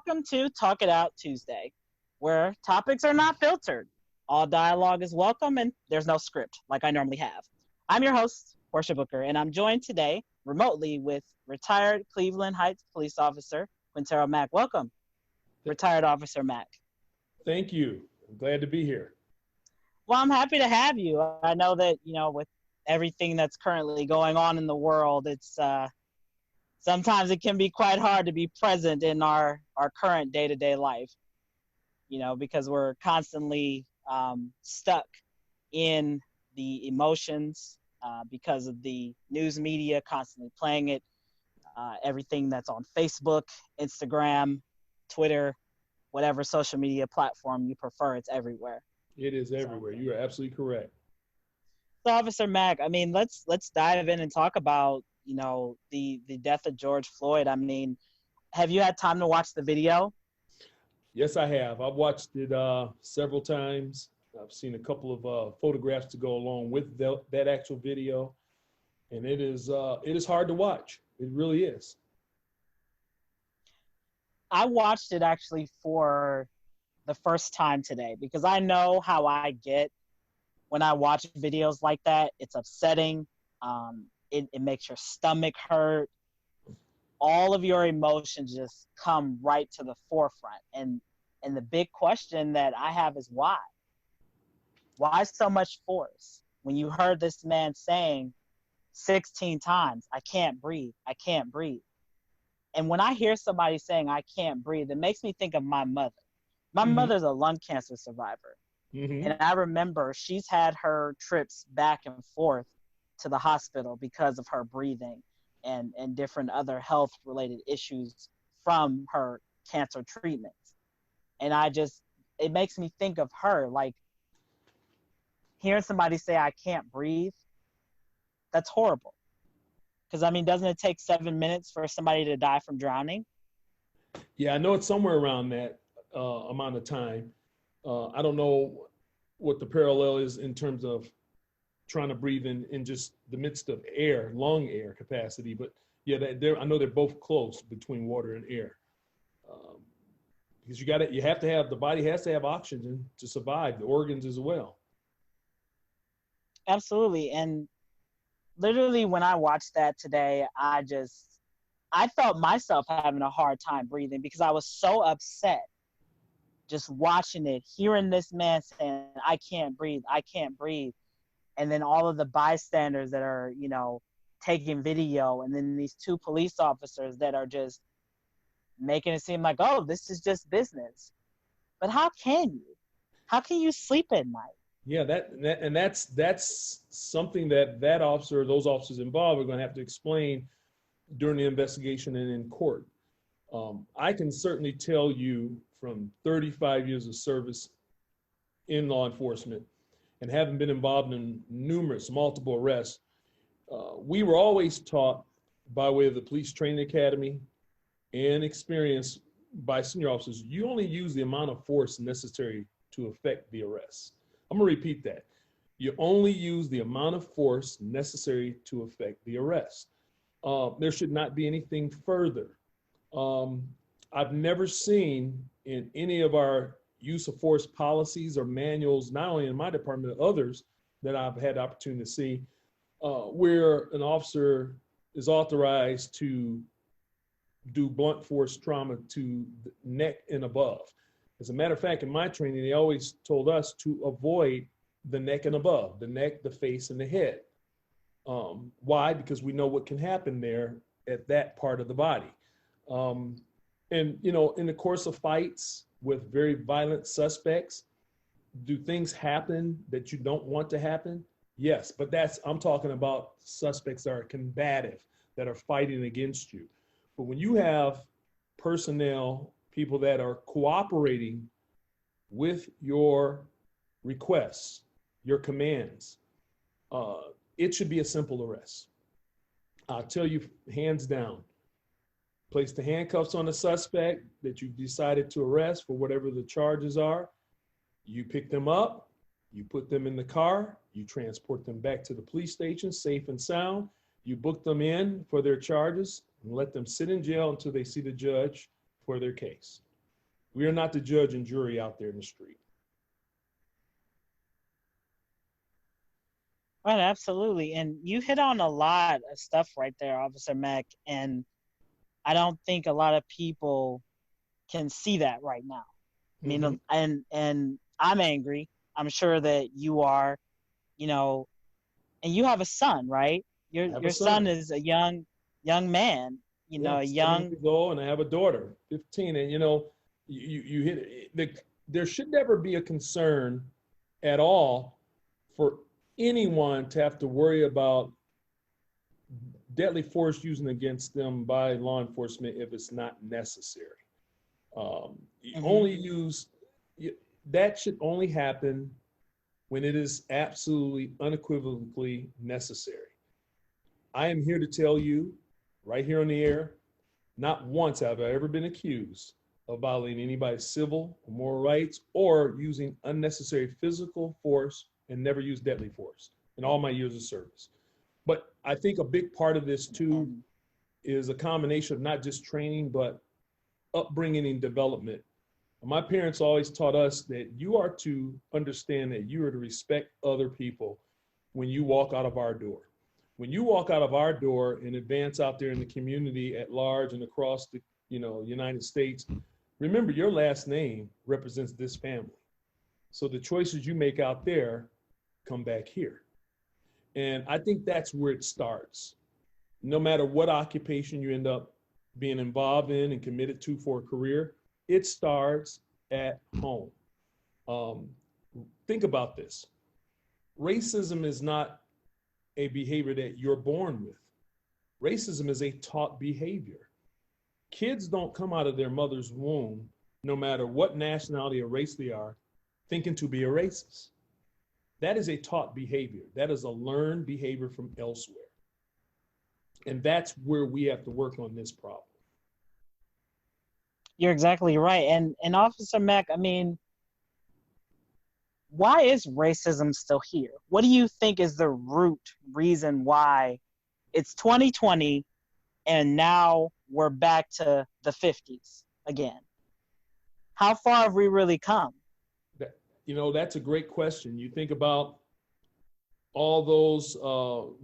Welcome to Talk It Out Tuesday, where topics are not filtered. All dialogue is welcome and there's no script like I normally have. I'm your host, Portia Booker, and I'm joined today remotely with retired Cleveland Heights Police Officer Quintero Mack. Welcome, Retired Officer Mack. Thank you. I'm glad to be here. Well, I'm happy to have you. I know that, with everything that's currently going on in the world, it's sometimes it can be quite hard to be present in our current day-to-day life, because we're constantly stuck in the emotions because of the news media constantly playing it, everything that's on Facebook, Instagram, Twitter, whatever social media platform you prefer, it's everywhere. It is everywhere. You are absolutely correct. So, Officer Mack, let's dive in and talk about, the death of George Floyd. Have you had time to watch the video? Yes, I have. I've watched it several times. I've seen a couple of photographs to go along with that actual video, and it is hard to watch. It really is. I watched it actually for the first time today because I know how I get when I watch videos like that. It's upsetting. It makes your stomach hurt. All of your emotions just come right to the forefront. And the big question that I have is why? Why so much force? When you heard this man saying 16 times, I can't breathe, I can't breathe. And when I hear somebody saying, I can't breathe, it makes me think of my mother. My mother's a lung cancer survivor. And I remember she's had her trips back and forth to the hospital because of her breathing and different other health-related issues from her cancer treatments. And it makes me think of her, like hearing somebody say, I can't breathe, that's horrible. Because, doesn't it take 7 minutes for somebody to die from drowning? Yeah, I know it's somewhere around that amount of time. I don't know what the parallel is in terms of trying to breathe in just the midst of air, lung air capacity. But yeah, I know they're both close between water and air. Because the body has to have oxygen to survive, the organs as well. Absolutely. And literally when I watched that today, I felt myself having a hard time breathing because I was so upset just watching it, hearing this man saying, I can't breathe, I can't breathe. And then all of the bystanders that are, taking video, and then these two police officers that are just making it seem like, oh, this is just business. But how can you sleep at night? Yeah, that's something that officer, those officers involved are going to have to explain during the investigation and in court. I can certainly tell you from 35 years of service in law enforcement and having been involved in multiple arrests, we were always taught by way of the police training academy and experience by senior officers, you only use the amount of force necessary to effect the arrest. I'm gonna repeat that. You only use the amount of force necessary to effect the arrest. There should not be anything further. I've never seen in any of our use of force policies or manuals, not only in my department, but others that I've had the opportunity to see, where an officer is authorized to do blunt force trauma to the neck and above. As a matter of fact, in my training, they always told us to avoid the neck and above, the neck, the face, and the head. Why? Because we know what can happen there at that part of the body. And, in the course of fights with very violent suspects, do things happen that you don't want to happen? Yes, but I'm talking about suspects that are combative, that are fighting against you. But when you have personnel, people that are cooperating with your requests, your commands, it should be a simple arrest. I'll tell you, hands down, place the handcuffs on the suspect that you've decided to arrest for whatever the charges are. You pick them up, you put them in the car, you transport them back to the police station, safe and sound. You book them in for their charges and let them sit in jail until they see the judge for their case. We are not the judge and jury out there in the street. Right, absolutely. And you hit on a lot of stuff right there, Officer Mack. And I don't think a lot of people can see that right now. I Mm-hmm. mean, and I'm angry. I'm sure that you are, you know, and you have a son, right? I have a Your son son. is a young man, Yeah, a 7 young. years old, and I have a daughter, 15. And you hit it. There should never be a concern at all for anyone to have to worry about deadly force used against them by law enforcement if it's not necessary. You Mhm. only use that should only happen when it is absolutely unequivocally necessary. I am here to tell you, right here on the air, not once have I ever been accused of violating anybody's civil or moral rights or using unnecessary physical force, and never used deadly force in all my years of service. But I think a big part of this too And is a combination of not just training, but upbringing and development. My parents always taught us that you are to understand that you are to respect other people when you walk out of our door. When you walk out of our door and advance out there in the community at large and across the United States, remember your last name represents this family. So the choices you make out there come back here. And I think that's where it starts. No matter what occupation you end up being involved in and committed to for a career, it starts at home. Um, think about this. Racism is not a behavior that you're born with. Racism is a taught behavior. Kids don't come out of their mother's womb, no matter what nationality or race they are, thinking to be a racist. That is a taught behavior. That is a learned behavior from elsewhere. And that's where we have to work on this problem. you're exactly right. And Officer Mack, I mean, why is racism still here? What do you think is the root reason why it's 2020 and now we're back to the 50s again? How far have we really come? That's a great question. You think about all those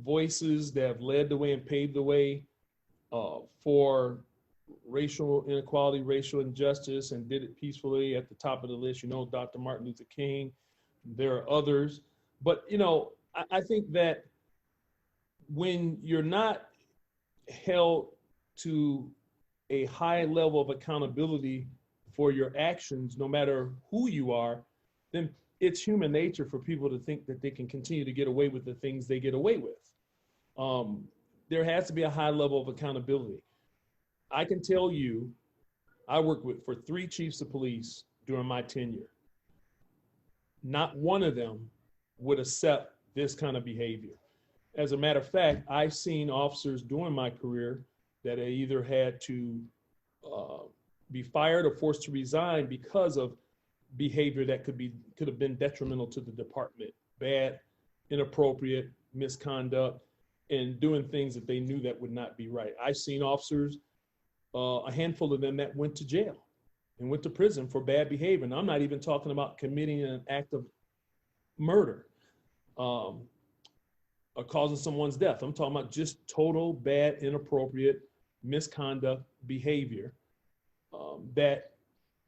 voices that have led the way and paved the way for racial inequality, racial injustice, and did it peacefully. At the top of the list, Dr. Martin Luther King. There are others. But, I think that when you're not held to a high level of accountability for your actions, no matter who you are, then it's human nature for people to think that they can continue to get away with the things they get away with. There has to be a high level of accountability. I can tell you, I worked for 3 chiefs of police during my tenure. Not one of them would accept this kind of behavior. As a matter of fact, I've seen officers during my career that I either had to be fired or forced to resign because of behavior that could have been detrimental to the department. Bad, inappropriate, misconduct, and doing things that they knew that would not be right. I've seen officers, a handful of them, that went to jail and went to prison for bad behavior. And I'm not even talking about committing an act of murder or causing someone's death. I'm talking about just total bad, inappropriate, misconduct behavior that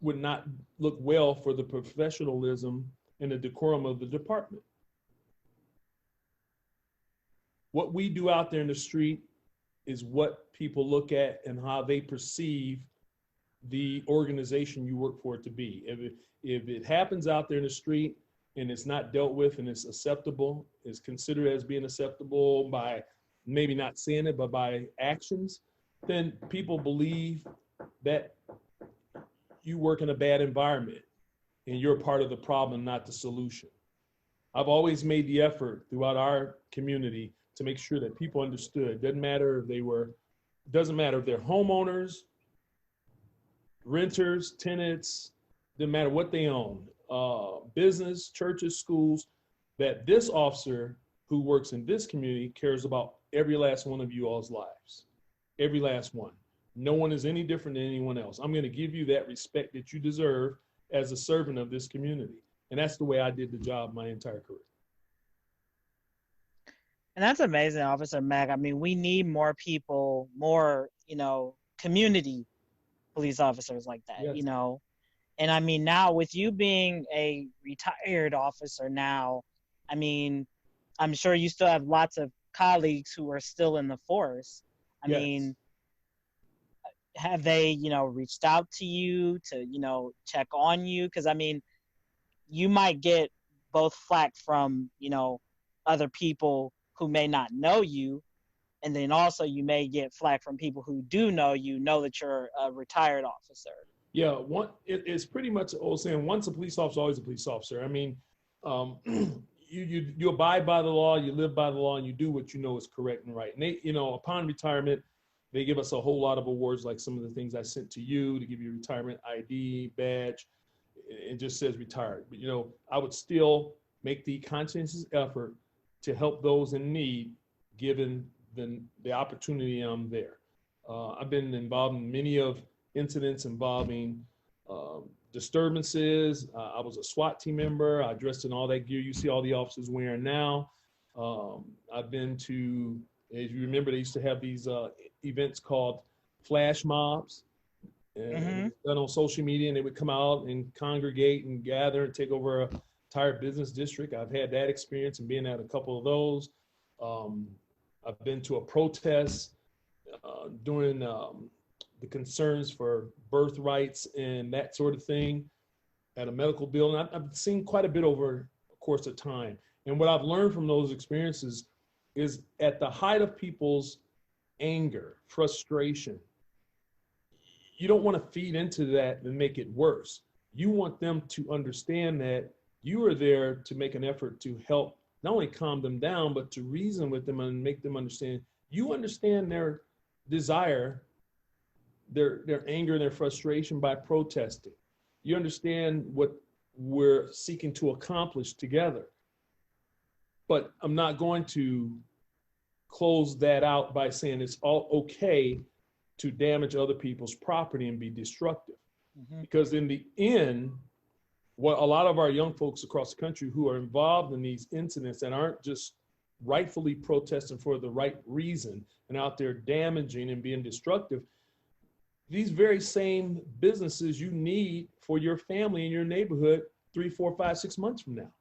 would not look well for the professionalism and the decorum of the department. What we do out there in the street is what people look at and how they perceive the organization you work for it to be. If it happens out there in the street and it's not dealt with and it's acceptable, is considered as being acceptable by maybe not saying it, but by actions, then people believe that you work in a bad environment and you're part of the problem, not the solution. I've always made the effort throughout our community to make sure that people understood. Doesn't matter if they're homeowners, renters, tenants, doesn't matter what they own, business, churches, schools, that this officer who works in this community cares about every last one of you all's lives, every last one. No one is any different than anyone else. I'm going to give you that respect that you deserve as a servant of this community. And that's the way I did the job my entire career. And that's amazing, Officer Mack. I mean, we need more people, more, community police officers like that, Yes. And I mean, now with you being a retired officer now, I mean, I'm sure you still have lots of colleagues who are still in the force. I Yes. mean, have they, reached out to you to, check on you? Because I mean, you might get both flack from, other people who may not know you, and then also you may get flack from people who do know that you're a retired officer. Yeah, it's pretty much the old saying, once a police officer, always a police officer. I mean, you abide by the law, you live by the law, and you do what you know is correct and right. And they, upon retirement, they give us a whole lot of awards, like some of the things I sent to you to give you a retirement ID, badge. It just says retired. But, I would still make the conscientious effort to help those in need, given the opportunity I'm there. I've been involved in many of incidents involving disturbances. I was a SWAT team member. I dressed in all that gear you see all the officers wearing now. I've been to, as you remember, they used to have these events called flash mobs. And done on social media, and they would come out and congregate and gather and take over a entire business district. I've had that experience and being at a couple of those. I've been to a protest during the concerns for birthrights and that sort of thing at a medical building. I've seen quite a bit over a course of time. And what I've learned from those experiences is at the height of people's anger, frustration, you don't want to feed into that and make it worse. You want them to understand that you are there to make an effort to help not only calm them down, but to reason with them and make them understand. You understand their desire, their anger and their frustration by protesting. You understand what we're seeking to accomplish together. But I'm not going to close that out by saying it's all okay to damage other people's property and be destructive. Because in the end, what a lot of our young folks across the country who are involved in these incidents and aren't just rightfully protesting for the right reason and out there damaging and being destructive, these very same businesses you need for your family and your neighborhood 3, 4, 5, 6 months from now.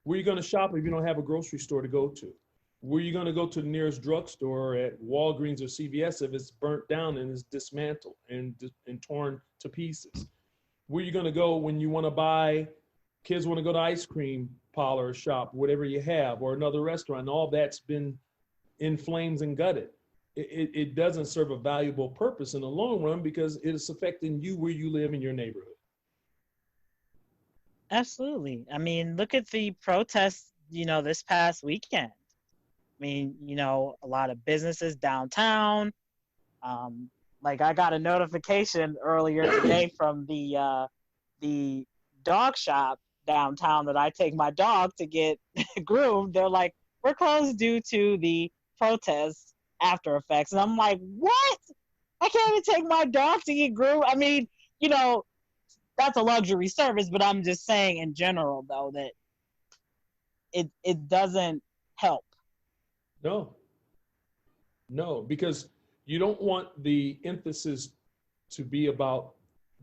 Where are you going to shop if you don't have a grocery store to go to? Where are you going to go to the nearest drugstore at Walgreens or CVS if it's burnt down and is dismantled and torn to pieces? Where are you going to go when you want to buy, kids want to go to ice cream parlor or shop, whatever you have, or another restaurant, and all that's been in flames and gutted. It doesn't serve a valuable purpose in the long run because it's affecting you where you live in your neighborhood. Absolutely. I mean, look at the protests, this past weekend. I mean, a lot of businesses downtown. Like I got a notification earlier today from the dog shop downtown that I take my dog to get groomed. They're like, we're closed due to the protests after effects. And I'm like, what? I can't even take my dog to get groomed. I mean, that's a luxury service, but I'm just saying in general though that it doesn't help. No, because you don't want the emphasis to be about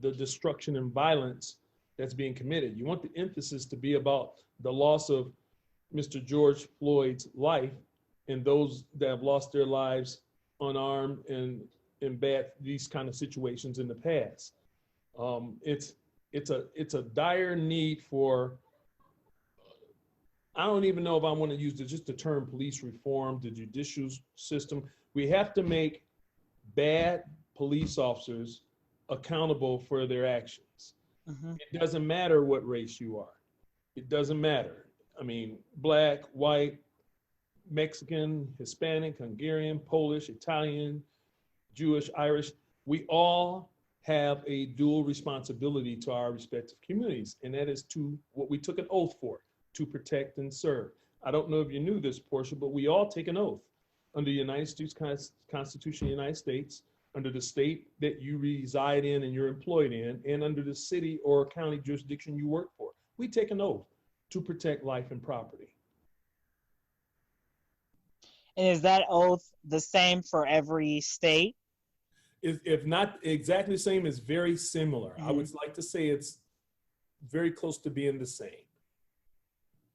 the destruction and violence that's being committed. You want the emphasis to be about the loss of Mr. George Floyd's life and those that have lost their lives unarmed and in these kind of situations in the past. It's a dire need for, I don't even know if I want to use just the term police reform, the judicial system. We have to make bad police officers accountable for their actions. It doesn't matter what race you are. It doesn't matter. I mean, black, white, Mexican, Hispanic, Hungarian, Polish, Italian, Jewish, Irish. We all have a dual responsibility to our respective communities, and that is to what we took an oath for, to protect and serve. I don't know if you knew this, Portia, but we all take an oath under the United States Constitution of the United States under the state that you reside in and you're employed in, and under the city or county jurisdiction you work for. We take an oath to protect life and property. And is that oath the same for every state? If not exactly the same, it's very similar. I would like to say it's very close to being the same.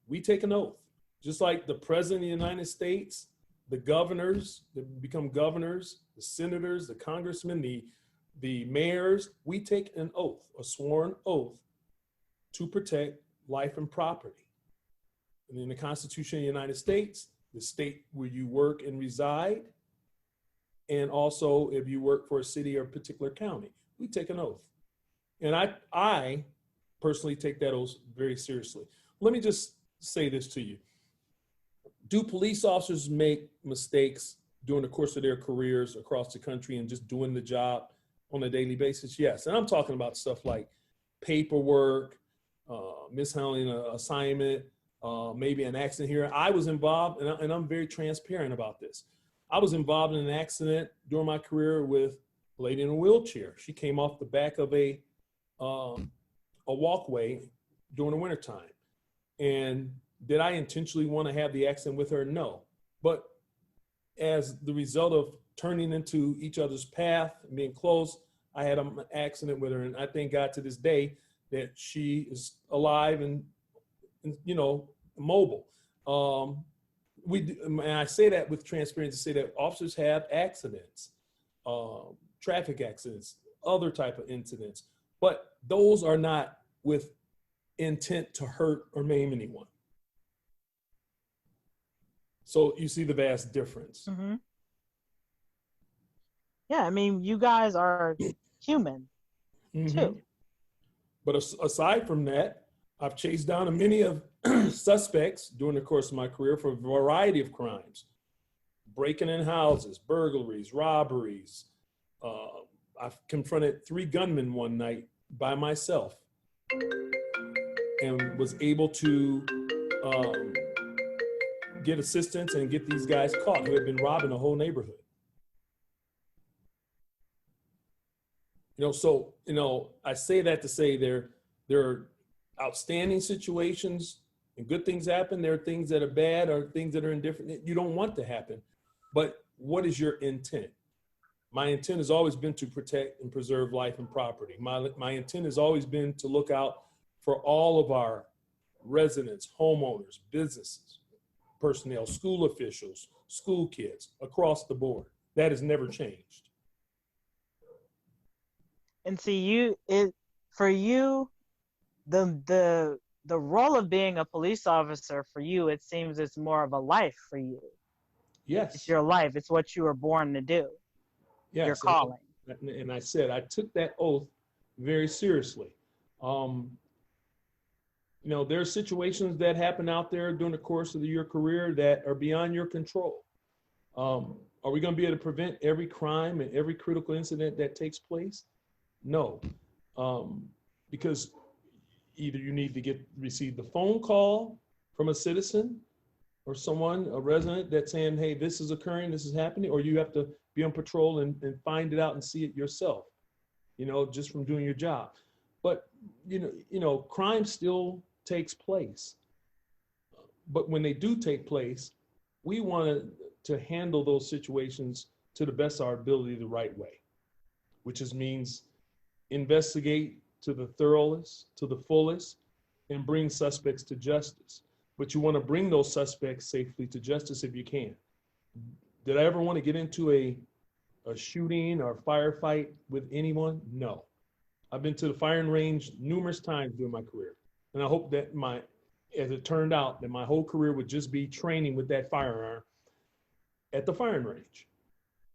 We take an oath, just like the president of the United States, the governors that become governors, the senators, the congressmen, the mayors. We take an oath, a sworn oath, to protect life and property. And in the Constitution of the United States, the state where you work and reside, and also if you work for a city or a particular county, we take an oath. And I personally take that oath very seriously. Let me just say this to you. Do police officers make mistakes during the course of their careers across the country and just doing the job on a daily basis? Yes. And I'm talking about stuff like paperwork, mishandling an assignment, maybe an accident here. I was involved, and I'm very transparent about this. I was involved in an accident during my career with a lady in a wheelchair. She came off the back of a walkway during the wintertime. And did I intentionally want to have the accident with her? No. But as the result of turning into each other's path and being close, I had an accident with her. And I thank God to this day that she is alive and mobile. And I say that with transparency to say that officers have accidents, traffic accidents, other type of incidents, but those are not with intent to hurt or maim anyone. So you see the vast difference. Mm-hmm. Yeah, I mean, you guys are human too. But aside from that, I've chased down many of suspects during the course of my career for a variety of crimes. Breaking in houses, burglaries, robberies. I've confronted 3 gunmen one night by myself and was able to get assistance and get these guys caught who had been robbing a whole neighborhood. I say that to say there are outstanding situations and good things happen. There are things that are bad or things that are indifferent that you don't want to happen. But what is your intent? My intent has always been to protect and preserve life and property. My intent has always been to look out for all of our residents, homeowners, businesses, personnel, school officials, school kids, across the board. That has never changed. And see, for you, the role of being a police officer for you, it seems it's more of a life for you. Yes. It's your life. It's what you were born to do. Yes. Your calling. And I said, I took that oath very seriously. There are situations that happen out there during the course of your career that are beyond your control. Are we going to be able to prevent every crime and every critical incident that takes place? No, because either you need to receive the phone call from a citizen or someone, a resident, that's saying, hey, this is occurring, this is happening, or you have to be on patrol and find it out and see it yourself, just from doing your job. But, crime still takes place. But when they do take place, we want to handle those situations to the best of our ability the right way, which means investigate to the thoroughest, to the fullest, and bring suspects to justice. But you want to bring those suspects safely to justice if you can. Did I ever want to get into a shooting or firefight with anyone? No. I've been to the firing range numerous times during my career. And I hope that as it turned out, that my whole career would just be training with that firearm at the firing range.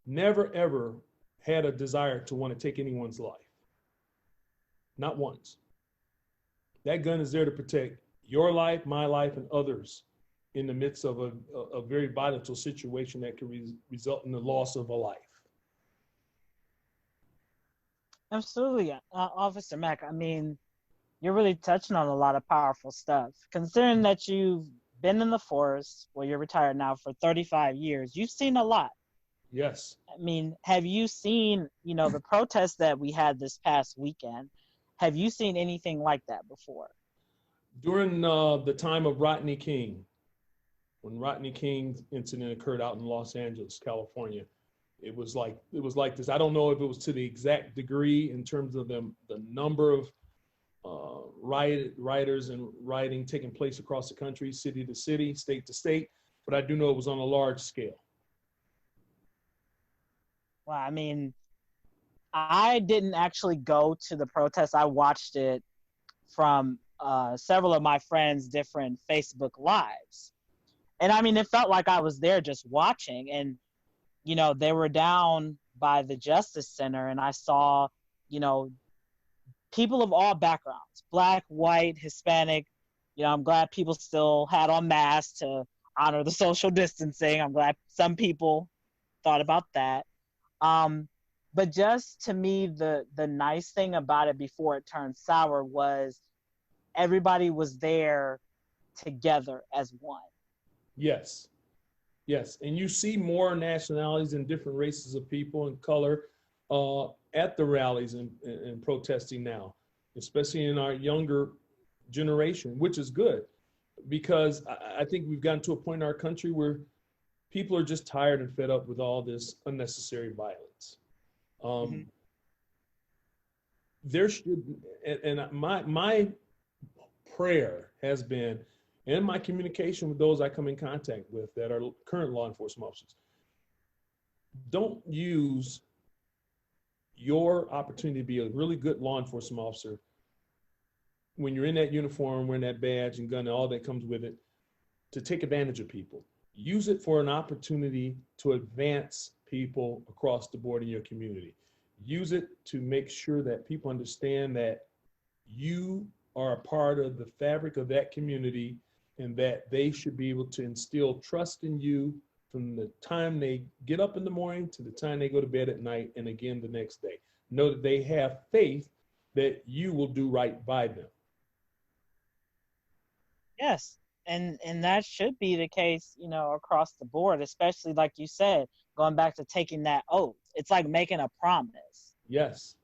Never, ever had a desire to want to take anyone's life. Not once. That gun is there to protect your life, my life, and others in the midst of a very volatile situation that could result in the loss of a life. Absolutely. Officer Mack, I mean, you're really touching on a lot of powerful stuff. Considering that you've been in the force, well, you're retired now, for 35 years, you've seen a lot. Yes. I mean, have you seen, the protests that we had this past weekend? Have you seen anything like that before? During the time of Rodney King, when Rodney King's incident occurred out in Los Angeles, California, it was like this. I don't know if it was to the exact degree in terms of the number of rioters and rioting taking place across the country, city to city, state to state, but I do know it was on a large scale. Well, I mean, I didn't actually go to the protest. I watched it from several of my friends' different Facebook lives. And I mean, it felt like I was there just watching. And, they were down by the Justice Center, and I saw, you know, people of all backgrounds, Black, white, Hispanic. I'm glad people still had on masks to honor the social distancing. I'm glad some people thought about that. Um, but just to me, the nice thing about it before it turned sour was everybody was there together as one. Yes. Yes, and you see more nationalities and different races of people and color at the rallies and protesting now, especially in our younger generation, which is good because I think we've gotten to a point in our country where people are just tired and fed up with all this unnecessary violence. Mm-hmm. There should, and my prayer has been, and my communication with those I come in contact with that are current law enforcement officers, don't use your opportunity to be a really good law enforcement officer when you're in that uniform, wearing that badge and gun and all that comes with it, to take advantage of people. Use it for an opportunity to advance people across the board in your community. Use it to make sure that people understand that you are a part of the fabric of that community and that they should be able to instill trust in you from the time they get up in the morning to the time they go to bed at night and again the next day. Know that they have faith that you will do right by them. Yes. And that should be the case, across the board, especially like you said, going back to taking that oath. It's like making a promise. Yes.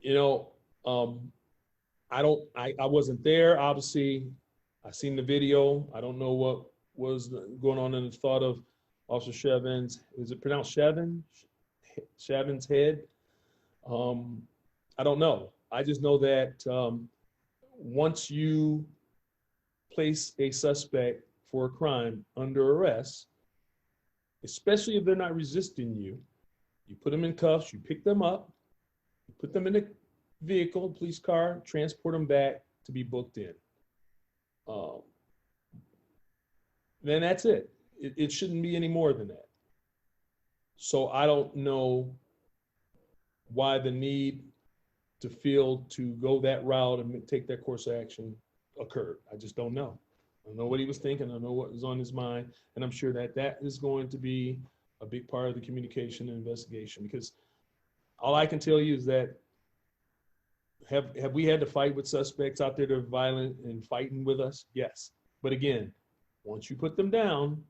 You know, I wasn't there. Obviously, I seen the video. I don't know what was going on in the thought of Officer Chevin's, is it pronounced Chevin? Chevin's head. I don't know. I just know that once you place a suspect for a crime under arrest, especially if they're not resisting you, you put them in cuffs, you pick them up, you put them in a vehicle, police car, transport them back to be booked in. Then that's it. It shouldn't be any more than that. So I don't know why the need to feel to go that route and take that course of action occurred. I just don't know. I don't know what he was thinking. I don't know what was on his mind. And I'm sure that that is going to be a big part of the communication and investigation, because all I can tell you is that have we had to fight with suspects out there that are violent and fighting with us? Yes. But again, once you put them down,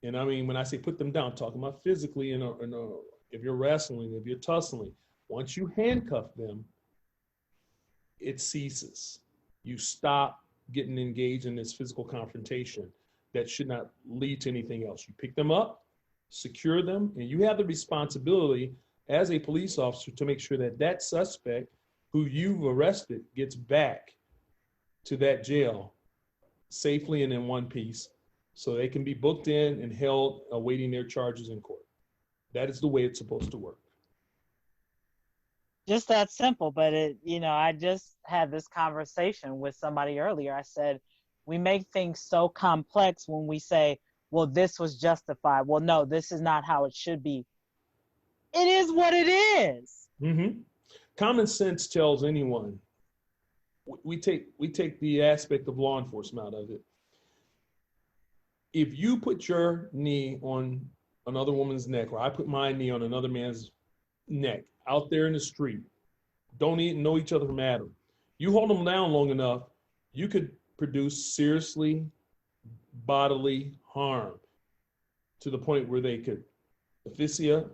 and I mean, when I say put them down, I'm talking about physically, if you're wrestling, if you're tussling, once you handcuff them, it ceases. You stop getting engaged in this physical confrontation that should not lead to anything else. You pick them up, secure them, and you have the responsibility as a police officer to make sure that that suspect who you've arrested gets back to that jail safely and in one piece so they can be booked in and held awaiting their charges in court. That is the way it's supposed to work. Just that simple. But I just had this conversation with somebody earlier. I said, we make things so complex when we say, well, this was justified. Well, no, this is not how it should be. It is what it is. Mm-hmm. Common sense tells anyone. We take the aspect of law enforcement out of it. If you put your knee on another woman's neck, or I put my knee on another man's neck out there in the street, don't even know each other from Adam. You hold them down long enough, you could produce seriously bodily harm. to the point where they could asphyxia,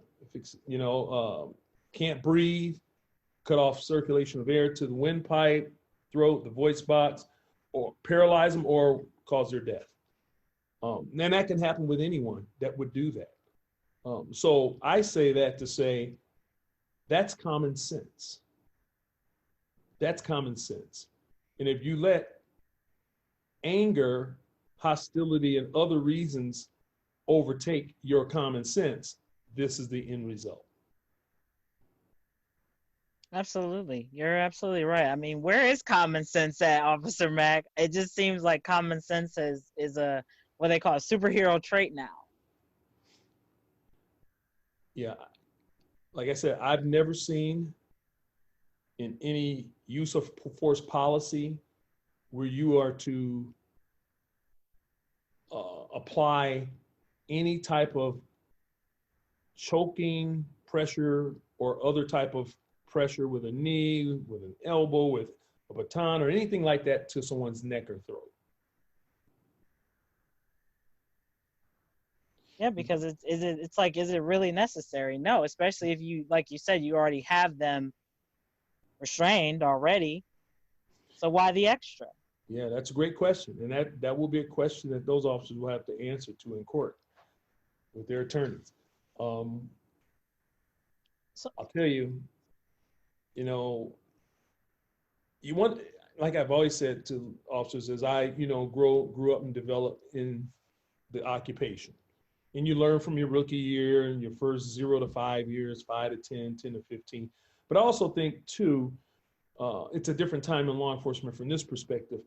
can't breathe, cut off circulation of air to the windpipe, throat, the voice box, or paralyze them or cause their death. And that can happen with anyone that would do that. So I say that to say that's common sense. That's common sense. And if you let anger, hostility, and other reasons overtake your common sense, this is the end result. Absolutely. You're absolutely right. I mean, where is common sense at, Officer Mack? It just seems like common sense is a what they call a superhero trait now. Yeah. Like I said, I've never seen in any use of force policy where you are to apply any type of choking pressure or other type of pressure with a knee, with an elbow, with a baton, or anything like that to someone's neck or throat. Yeah, because it's like, is it really necessary? No, especially if you, like you said, you already have them restrained already. So why the extra? Yeah, that's a great question. And that will be a question that those officers will have to answer to in court with their attorneys. So I'll tell you, you want, like I've always said to officers, as I, grew up and developed in the occupation. And you learn from your rookie year and your first 0 to 5 years, 5 to 10, 10 to 15. But I also think too, it's a different time in law enforcement from this perspective.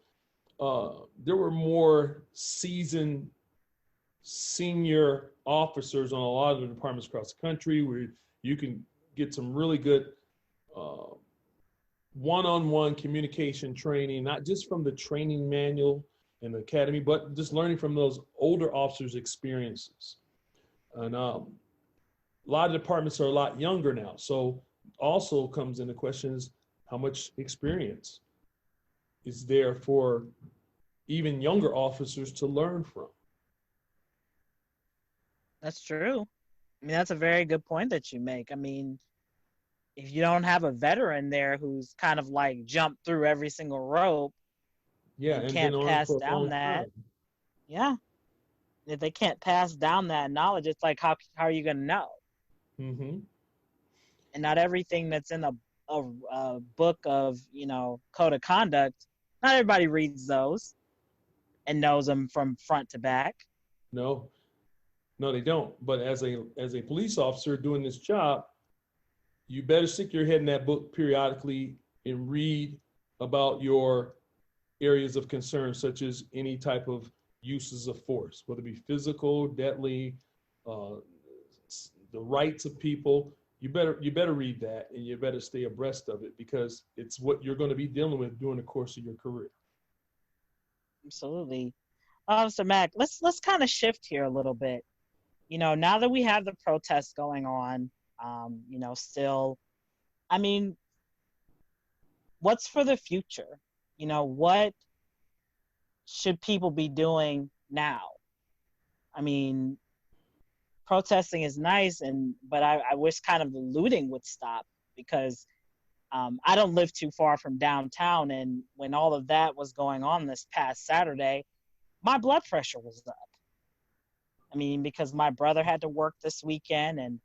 There were more seasoned senior officers on a lot of the departments across the country where you can get some really good one-on-one communication training, not just from the training manual and the academy, but just learning from those older officers' experiences. And a lot of departments are a lot younger now. So also comes into questions how much experience is there for even younger officers to learn from. That's true. I mean, that's a very good point that you make. I mean, if you don't have a veteran there who's kind of like jumped through every single rope, yeah, and and can't been on pass for a down long that, time. yeah. If they can't pass down that knowledge, it's like how are you gonna know? Mm-hmm. And not everything that's in a book of code of conduct, not everybody reads those and knows them from front to back. No, they don't. But as a police officer doing this job, you better stick your head in that book periodically and read about your areas of concern, such as any type of uses of force, whether it be physical, deadly, the rights of people. You better read that, and you better stay abreast of it, because it's what you're going to be dealing with during the course of your career. Absolutely. So Mac, let's kind of shift here a little bit. Now that we have the protests going on, still, I mean, what's for the future? What should people be doing now? I mean, protesting is nice, but I wish kind of the looting would stop, because I don't live too far from downtown, and when all of that was going on this past Saturday, my blood pressure was up. I mean, because my brother had to work this weekend, and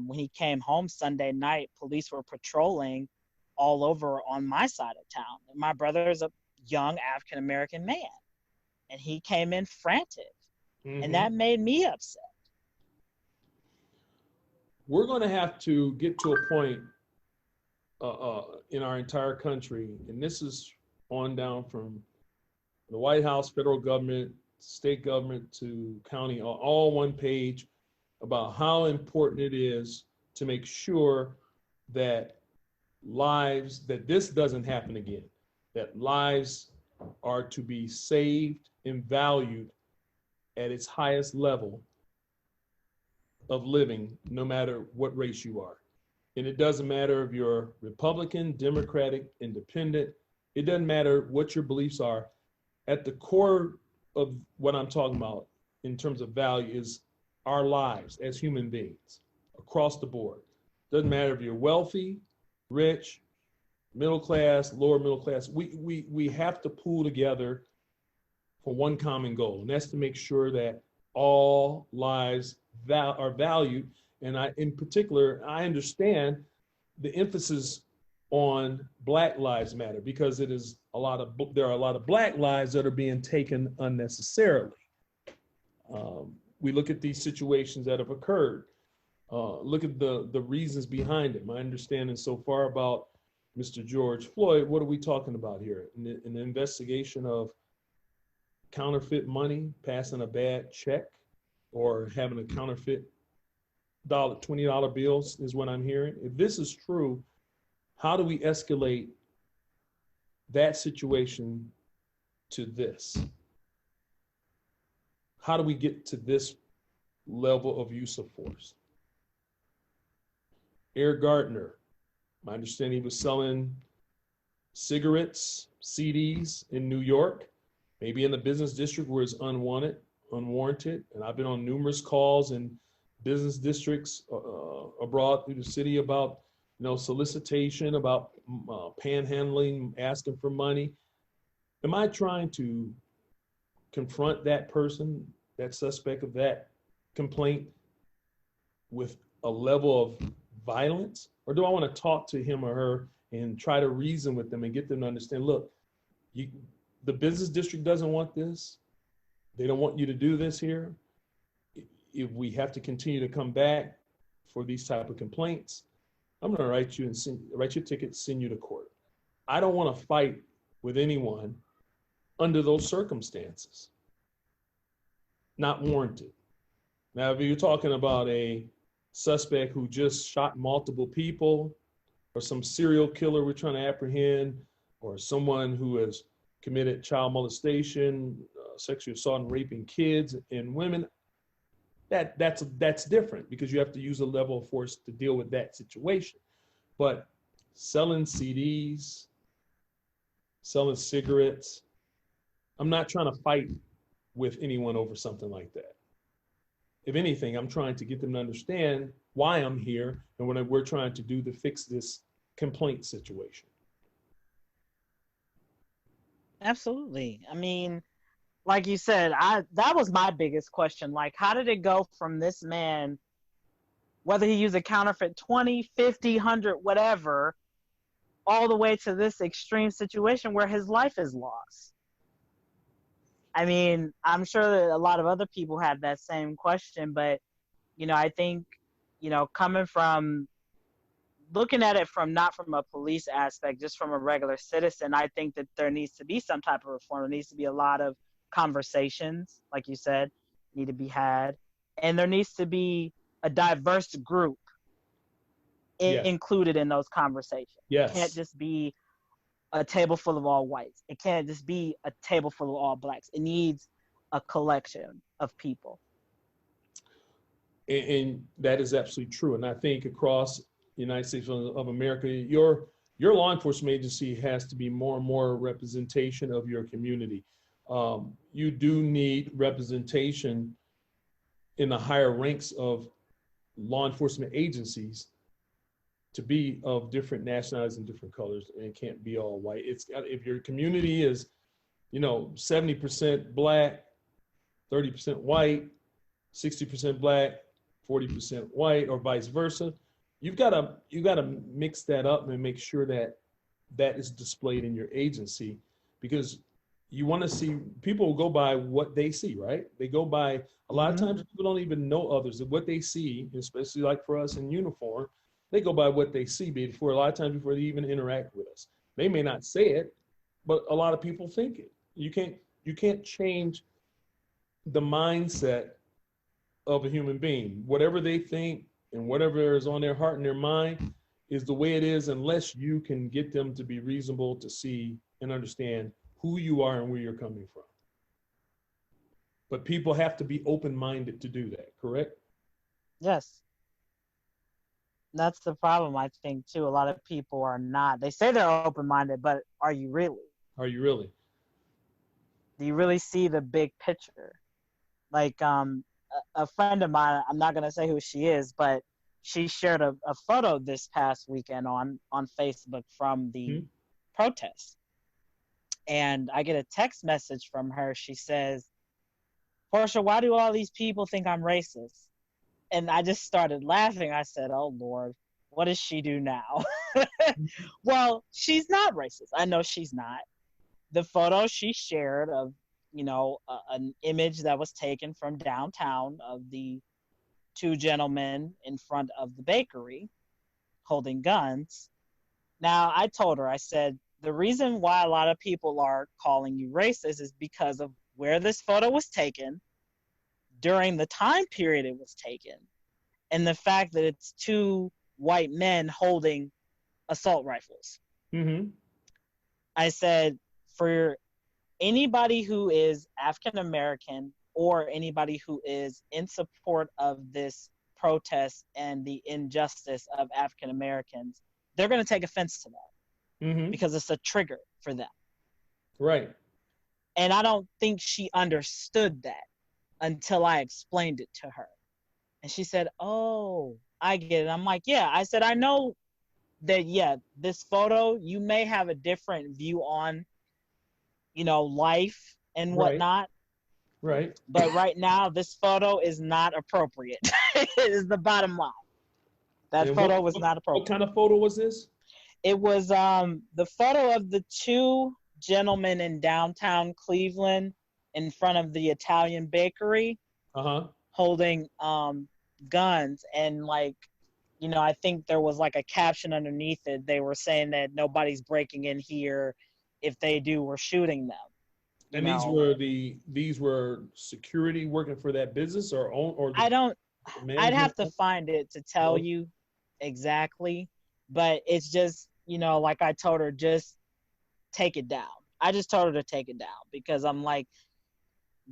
when he came home Sunday night, police were patrolling all over on my side of town. And my brother is a young African-American man, and he came in frantic, and that made me upset. We're going to have to get to a point in our entire country, and this is on down from the White House, federal government, state government to county, all one page, about how important it is to make sure that this doesn't happen again, that lives are to be saved and valued at its highest level of living, no matter what race you are. And it doesn't matter if you're Republican, Democratic, Independent. It doesn't matter what your beliefs are. At the core of what I'm talking about in terms of value is our lives as human beings across the board. Doesn't matter if you're wealthy, rich, middle class, lower middle class. We have to pull together for one common goal, and that's to make sure that all lives are valued. And in particular, I understand the emphasis on Black Lives Matter, because there are a lot of Black lives that are being taken unnecessarily. We look at these situations that have occurred. Look at the reasons behind it. My understanding so far about Mr. George Floyd, what are we talking about here? An investigation of counterfeit money, passing a bad check, or having a counterfeit $20 bills is what I'm hearing. If this is true, how do we escalate that situation to this? How do we get to this level of use of force? Eric Gardner, my understanding, he was selling cigarettes, CDs in New York, maybe in the business district where it's unwarranted. And I've been on numerous calls in business districts abroad through the city about, solicitation, about panhandling, asking for money. Am I trying to confront that person, that suspect of that complaint, with a level of violence? Or do I want to talk to him or her and try to reason with them and get them to understand, look, the business district doesn't want this. They don't want you to do this here. If we have to continue to come back for these type of complaints, I'm going to write you a ticket, send you to court. I don't want to fight with anyone under those circumstances. Not warranted. Now, if you're talking about a suspect who just shot multiple people, or some serial killer we're trying to apprehend, or someone who has committed child molestation, sexual assault and raping kids and women, that's different, because you have to use a level of force to deal with that situation. But selling CDs, selling cigarettes, I'm not trying to fight with anyone over something like that. If anything, I'm trying to get them to understand why I'm here and what we're trying to do to fix this complaint situation. Absolutely. I mean, like you said, that was my biggest question. Like, how did it go from this man, whether he used a counterfeit 20, 50, 100, whatever, all the way to this extreme situation where his life is lost? I mean, I'm sure that a lot of other people have that same question, but, I think, coming from looking at it from not from a police aspect, just from a regular citizen, I think that there needs to be some type of reform. There needs to be a lot of conversations, like you said, need to be had. And there needs to be a diverse group included in those conversations. Yes. It can't just be a table full of all whites. It can't just be a table full of all blacks. It needs a collection of people. And that is absolutely true. And I think across the United States of America, your law enforcement agency has to be more and more representation of your community. You do need representation in the higher ranks of law enforcement agencies to be of different nationalities and different colors, and it can't be all white. If your community is, 70% black, 30% white, 60% black, 40% white, or vice versa, you gotta mix that up and make sure that is displayed in your agency, because you want to see, people will go by what they see, right? They go by, a lot of times people don't even know others, what they see, especially like for us in uniform, they go by what they see before, a lot of times before they even interact with us. They may not say it, but a lot of people think it. You can't change the mindset of a human being. Whatever they think and whatever is on their heart and their mind is the way it is, unless you can get them to be reasonable, to see and understand who you are and where you're coming from. But people have to be open-minded to do that, correct? Yes. That's the problem, I think, too. A lot of people are not. They say they're open-minded, but are you really? Are you really? Do you really see the big picture? Like, a friend of mine, I'm not going to say who she is, but she shared a photo this past weekend on Facebook from the protest. And I get a text message from her. She says, Portia, why do all these people think I'm racist? And I just started laughing. I said, oh, Lord, what does she do now? Well, she's not racist. I know she's not. The photo she shared of, an image that was taken from downtown of the two gentlemen in front of the bakery holding guns. Now, I told her, I said, the reason why a lot of people are calling you racist is because of where this photo was taken, during the time period it was taken, and the fact that it's two white men holding assault rifles. Mm-hmm. I said, for anybody who is African American or anybody who is in support of this protest and the injustice of African Americans, they're going to take offense to that because it's a trigger for them. Right. And I don't think she understood that until I explained it to her. And she said, oh, I get it. I'm like, yeah. I said, I know that, yeah, this photo, you may have a different view on, life and whatnot. Right. But right now, this photo is not appropriate. It is the bottom line. That photo was not appropriate. What kind of photo was this? It was the photo of the two gentlemen in downtown Cleveland in front of the Italian bakery holding guns. And I think there was like a caption underneath it. They were saying that nobody's breaking in here. If they do, we're shooting them. And these were security working for that business I'd have to find it to tell you exactly, but it's just, like I told her, just take it down. I just told her to take it down because I'm like,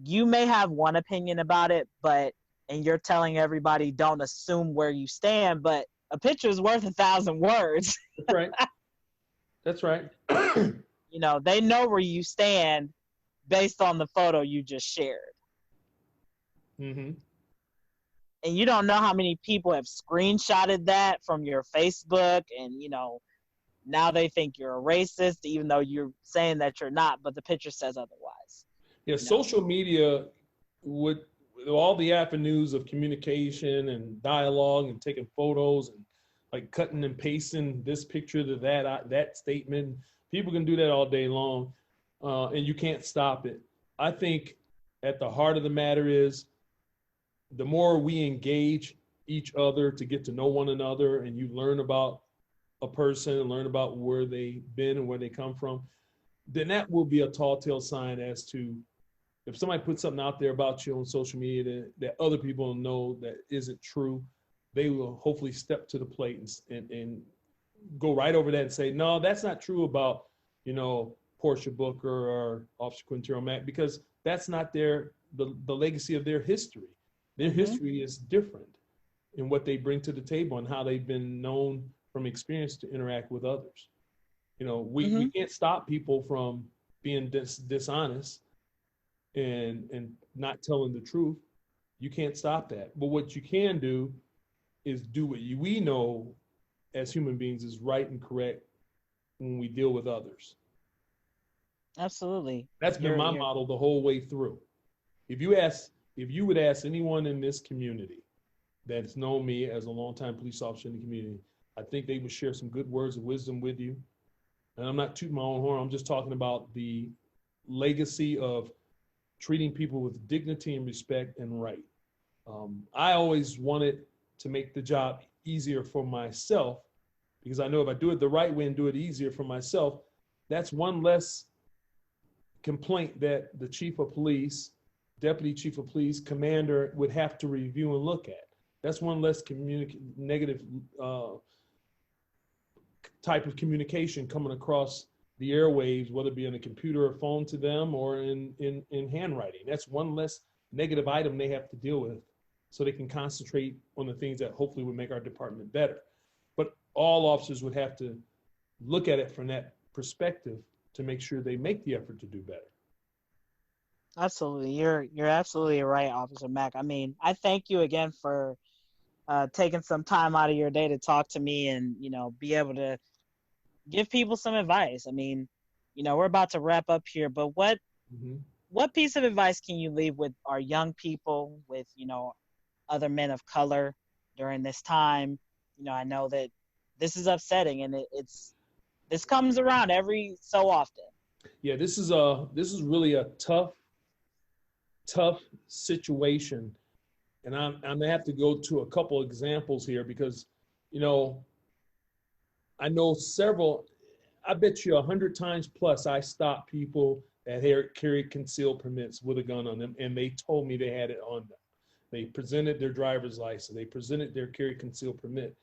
you may have one opinion about it, and you're telling everybody don't assume where you stand, but a picture is worth 1,000 words. That's right. That's right. They know where you stand based on the photo you just shared. Mm-hmm. And you don't know how many people have screenshotted that from your Facebook, and now they think you're a racist, even though you're saying that you're not, but the picture says otherwise. Yeah, social media with all the avenues of communication and dialogue and taking photos and like cutting and pasting this picture to that statement. People can do that all day long, and you can't stop it. I think at the heart of the matter is the more we engage each other to get to know one another, and you learn about a person and learn about where they've been and where they come from, then that will be a tall tale sign as to if somebody puts something out there about you on social media that other people know that isn't true, they will hopefully step to the plate and go right over that and say, no, that's not true about, Portia Booker or Officer Quintero Mack, because that's not the legacy of their history. Their history is different in what they bring to the table and how they've been known from experience to interact with others. We can't stop people from being dishonest and not telling the truth. You can't stop that. But what you can do is do what we know as human beings is right and correct when we deal with others. Absolutely. That's been my model the whole way through. If you would ask anyone in this community that's known me as a longtime police officer in the community, I think they would share some good words of wisdom with you. And I'm not tooting my own horn. I'm just talking about the legacy of treating people with dignity and respect and right. I always wanted to make the job easier for myself because I know if I do it the right way and do it easier for myself, that's one less complaint that the chief of police, deputy chief of police, commander would have to review and look at. That's one less negative type of communication coming across the airwaves, whether it be on a computer or phone to them or in handwriting. That's one less negative item they have to deal with so they can concentrate on the things that hopefully would make our department better. But all officers would have to look at it from that perspective to make sure they make the effort to do better. Absolutely. You're absolutely right, Officer Mack. I mean, I thank you again for taking some time out of your day to talk to me and, be able to give people some advice. I mean, we're about to wrap up here, but Mhm. what piece of advice can you leave with our young people, with, other men of color during this time? I know that this is upsetting and this comes around every so often. Yeah, this is really a tough situation, and I'm gonna have to go to a couple examples here because, you know, I know several. I bet you 100 times plus I stopped people that had carried concealed permits with a gun on them, and they told me they had it on them. They presented their driver's license, they presented their carry concealed permit,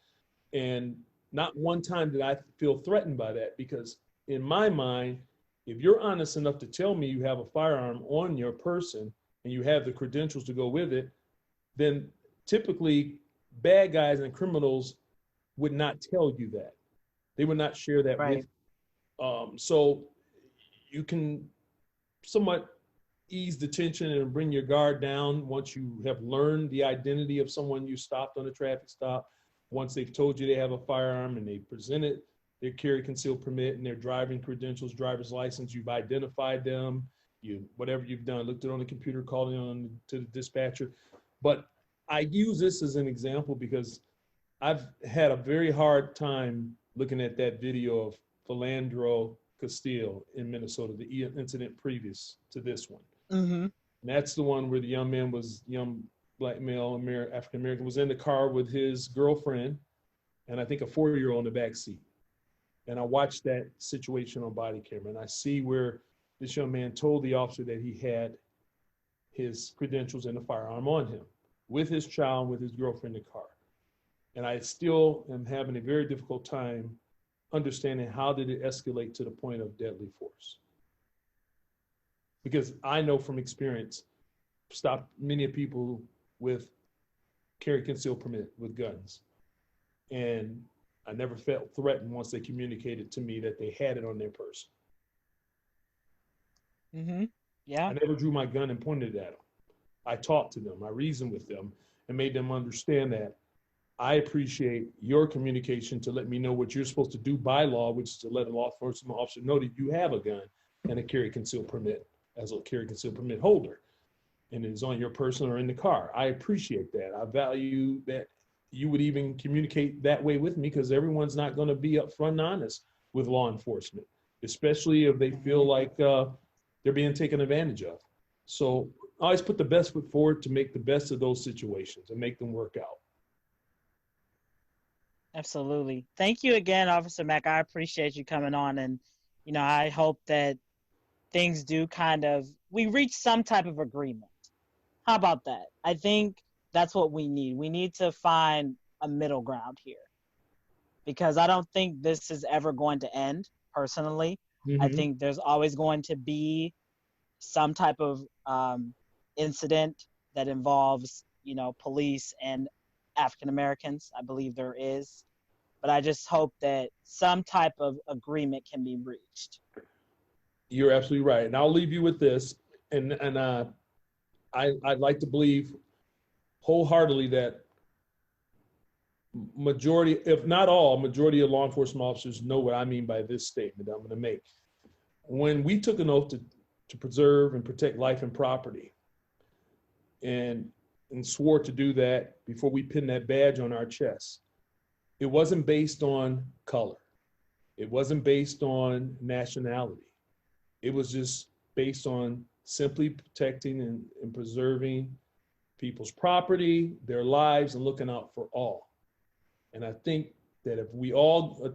and not one time did I feel threatened by that because in my mind, if you're honest enough to tell me you have a firearm on your person and you have the credentials to go with it, then typically bad guys and criminals would not tell you that. They would not share that with Right. you. So you can somewhat ease the tension and bring your guard down once you have learned the identity of someone you stopped on a traffic stop. Once they've told you they have a firearm and they presented their carry concealed permit and their driving credentials, driver's license, you've identified them, you whatever you've done, looked it on the computer, called it on to the dispatcher. But I use this as an example because I've had a very hard time looking at that video of Philandro Castile in Minnesota, the incident previous to this one. Mm-hmm. And that's the one where the young black male, African American, was in the car with his girlfriend and I think a 4-year-old in the back seat. And I watched that situation on body camera and I see where this young man told the officer that he had his credentials and a firearm on him with his child, with his girlfriend in the car. And I still am having a very difficult time understanding how did it escalate to the point of deadly force. Because I know from experience, stopped many people with carry concealed permit with guns. And I never felt threatened once they communicated to me that they had it on their person. Mm-hmm. Yeah. I never drew my gun and pointed it at them. I talked to them, I reasoned with them, and made them understand that I appreciate your communication to let me know what you're supposed to do by law, which is to let a law enforcement officer know that you have a gun and a carry concealed permit as a carry concealed permit holder, and it is on your person or in the car. I appreciate that. I value that you would even communicate that way with me because everyone's not going to be upfront and honest with law enforcement, especially if they feel like they're being taken advantage of. So I always put the best foot forward to make the best of those situations and make them work out. Absolutely. Thank you again, Officer Mack. I appreciate you coming on, and I hope that things do we reach some type of agreement. How about that? I think that's what we need. We need to find a middle ground here because I don't think this is ever going to end. Personally, I Mm-hmm. think there's always going to be some type of incident that involves, police and African Americans. I believe there is, but I just hope that some type of agreement can be reached. You're absolutely right. And I'll leave you with this. And I'd like to believe wholeheartedly that majority, if not all, majority of law enforcement officers know what I mean by this statement I'm going to make. When we took an oath to preserve and protect life and property and swore to do that before we pinned that badge on our chest, it wasn't based on color. It wasn't based on nationality. It was just based on simply protecting and preserving people's property, their lives, and looking out for all. And I think that if we all,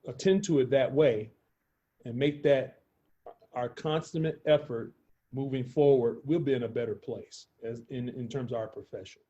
attend to it that way and make that our consummate effort moving forward, we'll be in a better place as in terms of our profession.